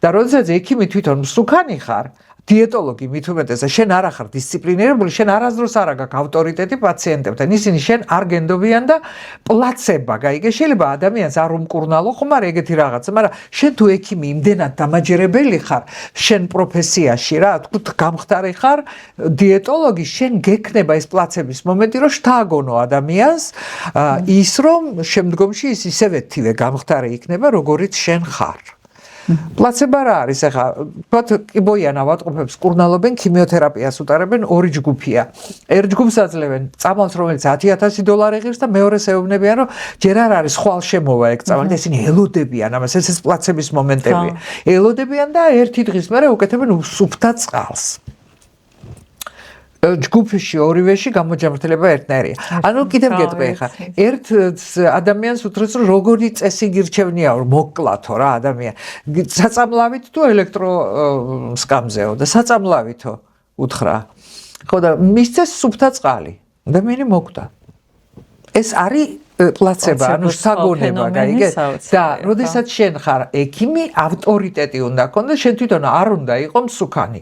და როდესაც ექიმი თვითონ მსუქანი ხარ, დიეტოლოგი მით უმეტესად შენ არ ახარ დისციპლინირებული, შენ არასდროს არ აქვს ავტორიტეტი პაციენტებთან. ისინი შენ არ გენდობიან და პლაცება გაიგე. შეიძლება ადამიანს არ უმკურნალო ხომ არა ეგეთი რაღაცა, მაგრამ შენ თუ ექიმი იმდენად დამაჯერებელი ხარ შენ პროფესიაში რა, თქო გამხდარი ხარ დიეტოლოგი, შენ გექნება ეს პლაცების მომენტი, რომ შთააგონო ადამიანს ის რომ შემდგომში ის ისევე თივე გამხდარი იქნება, როგორიც შენ ხარ. პლაცება რა არის ახლა თქვათ კიბოიან ავადმყოფებს კურნალობენ ქიმიოთერაპიას უტარებენ ორი ჯგუფია ერთ ჯგუფს აძლევენ წამალს რომელიც $10,000 ღირს და მეორეს ეუბნებიან რომ ჯერ არ არის ხვალ შემოვა ეგ წამალი და ისინი ელოდებიან ამას ეს პლაცების მომენტებია ელოდებიან და ერთი დღის მერე უკეთებენ სუფთა წყალს ჯგუფში ორივეში გამოჯამრთელება ერთნაირია. ანუ კიდევ გეტყვი ხა. ერთ ადამიანს უთხრეს რომ როგორი წესი გირჩევნია მოკლათო რა ადამიანი. საწამლავით თუ ელექტროსკამზეო და საწამლავითო უთხრა. ხო და მისცეს სუფთა წყალი. ადამიანი მოკვდა. ეს არის პლაცება, ანუ საგონება, გაიგე? და როდესაც შენ ხარ ექიმი, ავტორიტეტი უნდა გქონდეს, შენ თვითონ არ უნდა იყო მსუქანი.